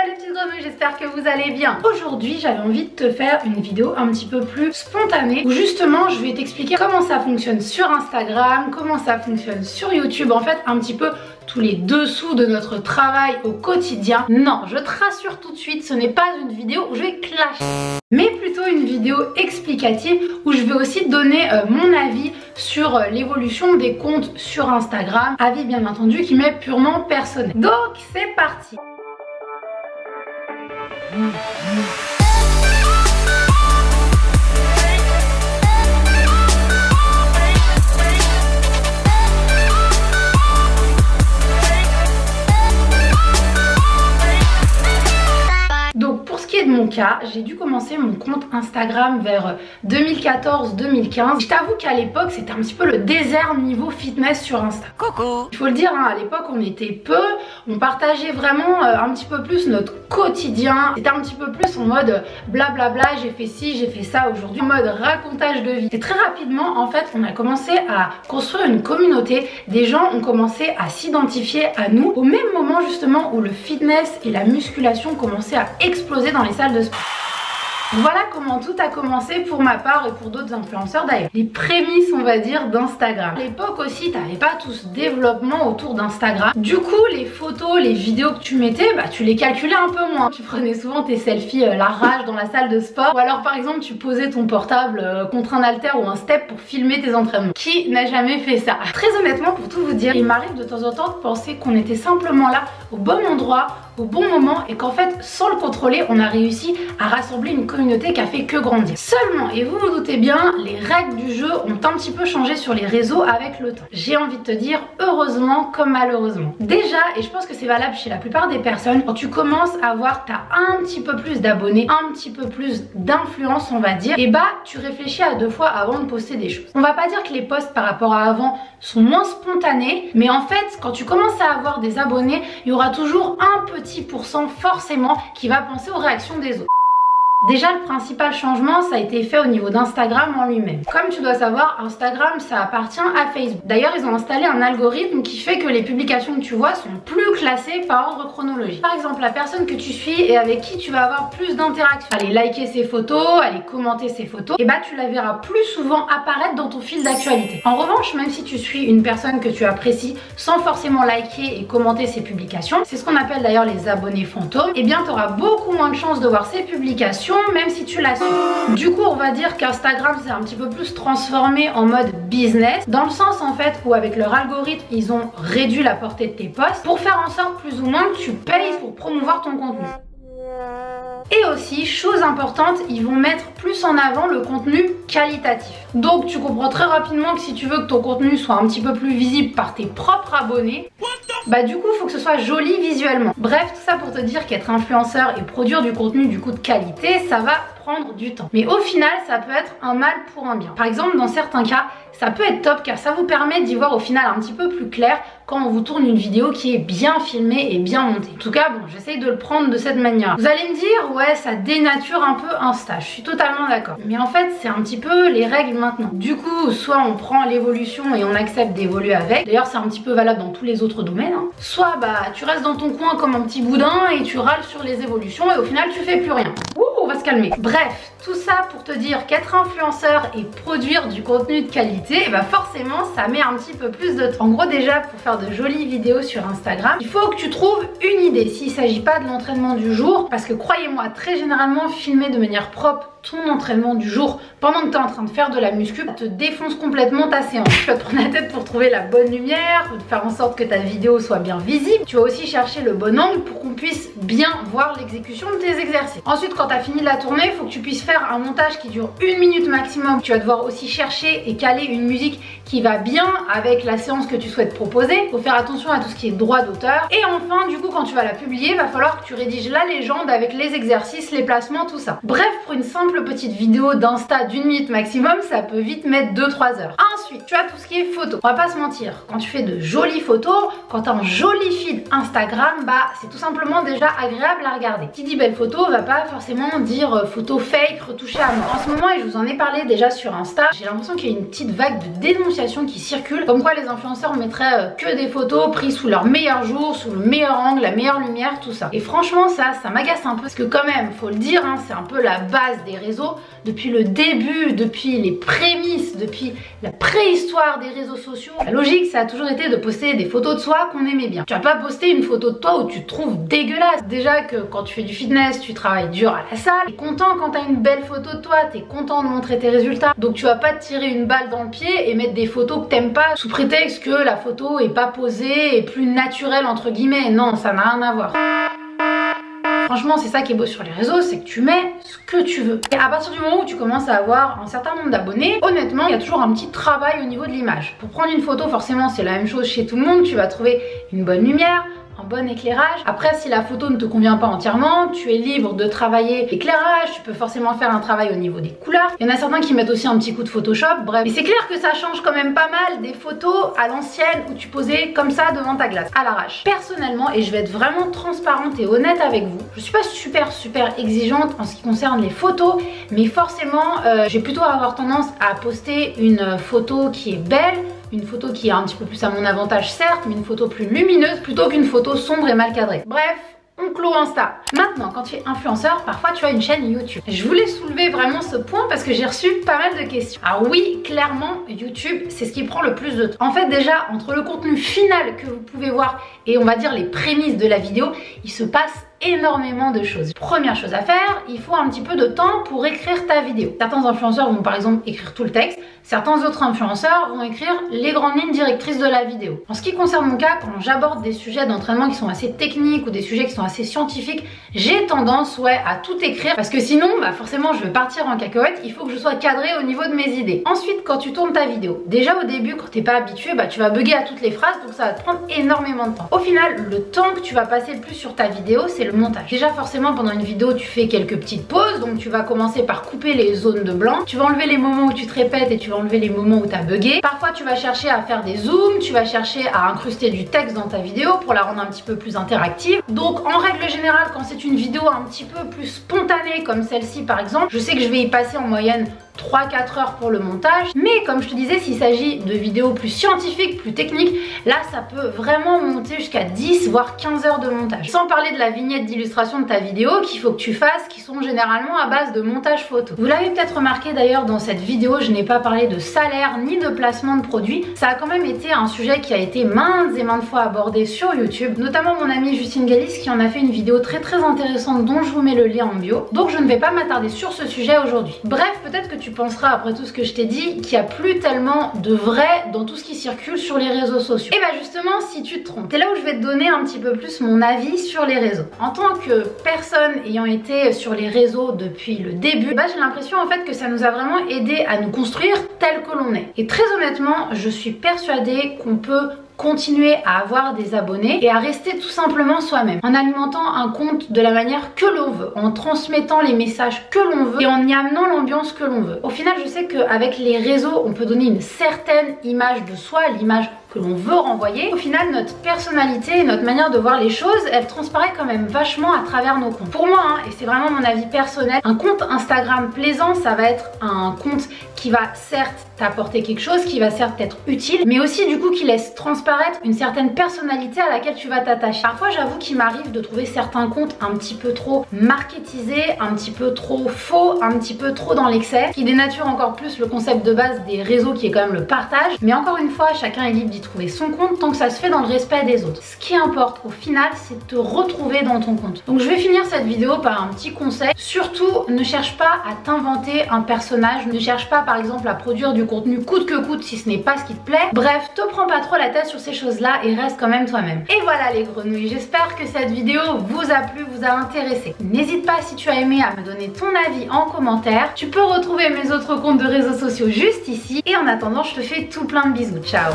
les petites grenouilles, j'espère que vous allez bien. Aujourd'hui j'avais envie de te faire une vidéo un petit peu plus spontanée où justement je vais t'expliquer comment ça fonctionne sur Instagram, comment ça fonctionne sur YouTube, en fait un petit peu tous les dessous de notre travail au quotidien. Non, je te rassure tout de suite, ce n'est pas une vidéo où je vais clasher, mais plutôt une vidéo explicative où je vais aussi te donner mon avis sur l'évolution des comptes sur Instagram, avis bien entendu qui m'est purement personnel. Donc c'est parti. Donc pour ce qui est de mon cas, j'ai dû commencer mon compte Instagram vers 2014-2015. Je t'avoue qu'à l'époque c'était un petit peu le désert niveau fitness sur Insta. Coucou. Il faut le dire, hein, à l'époque on était peu, on partageait vraiment un petit peu plus notre quotidien. C'était un petit peu plus en mode blablabla, j'ai fait ci, j'ai fait ça aujourd'hui, en mode racontage de vie. Et très rapidement en fait on a commencé à construire une communauté, des gens ont commencé à s'identifier à nous au même moment justement où le fitness et la musculation commençaient à exploser dans les salles de sport. Voilà comment tout a commencé pour ma part et pour d'autres influenceurs d'ailleurs. Les prémices on va dire d'Instagram. À l'époque aussi t'avais pas tout ce développement autour d'Instagram. Du coup les photos, les vidéos que tu mettais, bah tu les calculais un peu moins. Tu prenais souvent tes selfies la rage dans la salle de sport. Ou alors par exemple tu posais ton portable contre un haltère ou un step pour filmer tes entraînements. Qui n'a jamais fait ça? Très honnêtement pour tout vous dire, il m'arrive de temps en temps de penser qu'on était simplement là au bon endroit, au bon moment et qu'en fait sans le contrôler on a réussi à rassembler une communauté qui a fait que grandir. Seulement, et vous vous doutez bien, les règles du jeu ont un petit peu changé sur les réseaux avec le temps. J'ai envie de te dire heureusement comme malheureusement. Déjà, et je pense que c'est valable chez la plupart des personnes, quand tu commences à voir que t'as un petit peu plus d'abonnés, un petit peu plus d'influence on va dire, et bah tu réfléchis à deux fois avant de poster des choses. On va pas dire que les posts par rapport à avant sont moins spontanés, mais en fait quand tu commences à avoir des abonnés, il y aura toujours un petit pourcent forcément qui va penser aux réactions des autres. Déjà le principal changement ça a été fait au niveau d'Instagram en lui-même. Comme tu dois savoir, Instagram ça appartient à Facebook. D'ailleurs ils ont installé un algorithme qui fait que les publications que tu vois sont plus classées par ordre chronologique. Par exemple la personne que tu suis et avec qui tu vas avoir plus d'interactions, aller liker ses photos, aller commenter ses photos, et bah tu la verras plus souvent apparaître dans ton fil d'actualité. En revanche même si tu suis une personne que tu apprécies sans forcément liker et commenter ses publications, c'est ce qu'on appelle d'ailleurs les abonnés fantômes, et bien tu auras beaucoup moins de chances de voir ses publications même si tu la suis. Du coup on va dire qu'Instagram s'est un petit peu plus transformé en mode business, dans le sens en fait où avec leur algorithme ils ont réduit la portée de tes posts pour faire en sorte plus ou moins que tu payes pour promouvoir ton contenu. Et aussi, chose importante, ils vont mettre plus en avant le contenu qualitatif. Donc tu comprends très rapidement que si tu veux que ton contenu soit un petit peu plus visible par tes propres abonnés, bah du coup il faut que ce soit joli visuellement. Bref, tout ça pour te dire qu'être influenceur et produire du contenu du coup de qualité, ça va prendre du temps. Mais au final, ça peut être un mal pour un bien. Par exemple, dans certains cas, ça peut être top car ça vous permet d'y voir au final un petit peu plus clair quand on vous tourne une vidéo qui est bien filmée et bien montée. En tout cas, bon, j'essaye de le prendre de cette manière. Vous allez me dire, ouais, ça dénature un peu Insta. Je suis totalement d'accord. Mais en fait, c'est un petit peu les règles maintenant. Du coup, soit on prend l'évolution et on accepte d'évoluer avec. D'ailleurs, c'est un petit peu valable dans tous les autres domaines. Hein. Soit, bah, tu restes dans ton coin comme un petit boudin et tu râles sur les évolutions et au final, tu fais plus rien. Ouh, on va se calmer. Bref, tout ça pour te dire qu'être influenceur et produire du contenu de qualité, bah forcément, ça met un petit peu plus de temps. En gros, déjà, pour faire de jolies vidéos sur Instagram, il faut que tu trouves une idée s'il ne s'agit pas de l'entraînement du jour, parce que croyez-moi, très généralement filmer de manière propre ton entraînement du jour pendant que tu es en train de faire de la muscu, ça te défonce complètement ta séance. Tu vas te prendre la tête pour trouver la bonne lumière, pour faire en sorte que ta vidéo soit bien visible. Tu vas aussi chercher le bon angle pour qu'on puisse bien voir l'exécution de tes exercices. Ensuite, quand tu as fini de la tournée, il faut que tu puisses faire un montage qui dure 1 minute maximum. Tu vas devoir aussi chercher et caler une musique qui va bien avec la séance que tu souhaites proposer. Il faut faire attention à tout ce qui est droit d'auteur. Et enfin, du coup, quand tu vas la publier, il va falloir que tu rédiges la légende avec les exercices, les placements, tout ça. Bref, pour une simple petite vidéo d'Insta d'1 minute maximum, ça peut vite mettre 2-3 heures. Ensuite, tu as tout ce qui est photo. On va pas se mentir, quand tu fais de jolies photos, quand tu as un joli feed Instagram, bah c'est tout simplement déjà agréable à regarder. Qui dit belle photo va pas forcément dire photo fake, retouchée à mort. En ce moment, et je vous en ai parlé déjà sur Insta, j'ai l'impression qu'il y a une petite vague de dénonciation qui circule, comme quoi les influenceurs mettraient que des photos prises sous leur meilleur jour, sous le meilleur angle, la meilleure lumière, tout ça. Et franchement, ça m'agace un peu, parce que quand même, faut le dire, hein, c'est un peu la base des réseaux. Depuis le début, depuis les prémices, depuis la préhistoire des réseaux sociaux, la logique, ça a toujours été de poster des photos de soi qu'on aimait bien. Tu vas pas poster une photo de toi où tu te trouves dégueulasse. Déjà que quand tu fais du fitness, tu travailles dur à la salle. T'es content quand t'as une belle photo de toi, t'es content de montrer tes résultats. Donc tu vas pas te tirer une balle dans le pied et mettre des photos que t'aimes pas sous prétexte que la photo est pas posée et plus naturelle entre guillemets. Non, ça n'a rien à voir. Franchement, c'est ça qui est beau sur les réseaux, c'est que tu mets ce que tu veux. Et à partir du moment où tu commences à avoir un certain nombre d'abonnés, honnêtement, il y a toujours un petit travail au niveau de l'image. Pour prendre une photo, forcément, c'est la même chose chez tout le monde. Tu vas trouver une bonne lumière, un bon éclairage. Après, si la photo ne te convient pas entièrement, tu es libre de travailler l'éclairage, tu peux forcément faire un travail au niveau des couleurs. Il y en a certains qui mettent aussi un petit coup de Photoshop, bref. Mais c'est clair que ça change quand même pas mal des photos à l'ancienne où tu posais comme ça devant ta glace, à l'arrache. Personnellement, et je vais être vraiment transparente et honnête avec vous, je suis pas super exigeante en ce qui concerne les photos, mais forcément, j'ai plutôt avoir tendance à poster une photo qui est belle, une photo qui est un petit peu plus à mon avantage certes, mais une photo plus lumineuse plutôt qu'une photo sombre et mal cadrée. Bref, on clôt Insta. Maintenant, quand tu es influenceur, parfois tu as une chaîne YouTube. Je voulais soulever vraiment ce point parce que j'ai reçu pas mal de questions. Alors oui, clairement, YouTube, c'est ce qui prend le plus de temps. En fait, déjà, entre le contenu final que vous pouvez voir et on va dire les prémices de la vidéo, il se passe énormément de choses. Première chose à faire, il faut un petit peu de temps pour écrire ta vidéo. Certains influenceurs vont par exemple écrire tout le texte, certains autres influenceurs vont écrire les grandes lignes directrices de la vidéo. En ce qui concerne mon cas, quand j'aborde des sujets d'entraînement qui sont assez techniques ou des sujets qui sont assez scientifiques, j'ai tendance à tout écrire parce que sinon forcément je vais partir en cacahuète, il faut que je sois cadrée au niveau de mes idées. Ensuite, quand tu tournes ta vidéo, déjà au début quand t'es pas habitué, tu vas bugger à toutes les phrases, donc ça va te prendre énormément de temps. Au final, le temps que tu vas passer le plus sur ta vidéo, c'est le montage. Déjà forcément pendant une vidéo tu fais quelques petites pauses, donc tu vas commencer par couper les zones de blanc, tu vas enlever les moments où tu te répètes et tu vas enlever les moments où tu as bugué. Parfois tu vas chercher à faire des zooms, tu vas chercher à incruster du texte dans ta vidéo pour la rendre un petit peu plus interactive. Donc en règle générale, quand c'est une vidéo un petit peu plus spontanée comme celle-ci par exemple, je sais que je vais y passer en moyenne 3-4 heures pour le montage, mais comme je te disais, s'il s'agit de vidéos plus scientifiques, plus techniques, là ça peut vraiment monter jusqu'à 10 voire 15 heures de montage. Sans parler de la vignette d'illustration de ta vidéo qu'il faut que tu fasses, qui sont généralement à base de montage photo. Vous l'avez peut-être remarqué d'ailleurs dans cette vidéo, je n'ai pas parlé de salaire ni de placement de produits. Ça a quand même été un sujet qui a été maintes et maintes fois abordé sur YouTube, notamment mon amie Justine Galis qui en a fait une vidéo très intéressante dont je vous mets le lien en bio. Donc je ne vais pas m'attarder sur ce sujet aujourd'hui. Bref, peut-être que tu penseras après tout ce que je t'ai dit qu'il n'y a plus tellement de vrai dans tout ce qui circule sur les réseaux sociaux. Et bah justement, si tu te trompes, c'est là où je vais te donner un petit peu plus mon avis sur les réseaux. En tant que personne ayant été sur les réseaux depuis le début, j'ai l'impression en fait que ça nous a vraiment aidé à nous construire tel que l'on est. Et très honnêtement, je suis persuadée qu'on peut continuer à avoir des abonnés et à rester tout simplement soi-même en alimentant un compte de la manière que l'on veut, en transmettant les messages que l'on veut et en y amenant l'ambiance que l'on veut. Au final, je sais qu'avec les réseaux, on peut donner une certaine image de soi, l'image que l'on veut renvoyer. Au final, notre personnalité et notre manière de voir les choses, elle transparaît quand même vachement à travers nos comptes. Pour moi, et c'est vraiment mon avis personnel, un compte Instagram plaisant, ça va être un compte qui va certes t'apporter quelque chose, qui va certes être utile, mais aussi du coup qui laisse transparaître une certaine personnalité à laquelle tu vas t'attacher. Parfois, j'avoue qu'il m'arrive de trouver certains comptes un petit peu trop marketisés, un petit peu trop faux, un petit peu trop dans l'excès, qui dénature encore plus le concept de base des réseaux qui est quand même le partage. Mais encore une fois, chacun est libre d'y trouver son compte tant que ça se fait dans le respect des autres. Ce qui importe au final, c'est de te retrouver dans ton compte. Donc je vais finir cette vidéo par un petit conseil. Surtout, ne cherche pas à t'inventer un personnage, ne cherche pas par exemple à produire du contenu coûte que coûte si ce n'est pas ce qui te plaît. Bref, te prends pas trop la tête sur ces choses-là et reste quand même toi-même. Et voilà les grenouilles, j'espère que cette vidéo vous a plu, vous a intéressé. N'hésite pas si tu as aimé à me donner ton avis en commentaire. Tu peux retrouver mes autres comptes de réseaux sociaux juste ici. Et en attendant, je te fais tout plein de bisous. Ciao!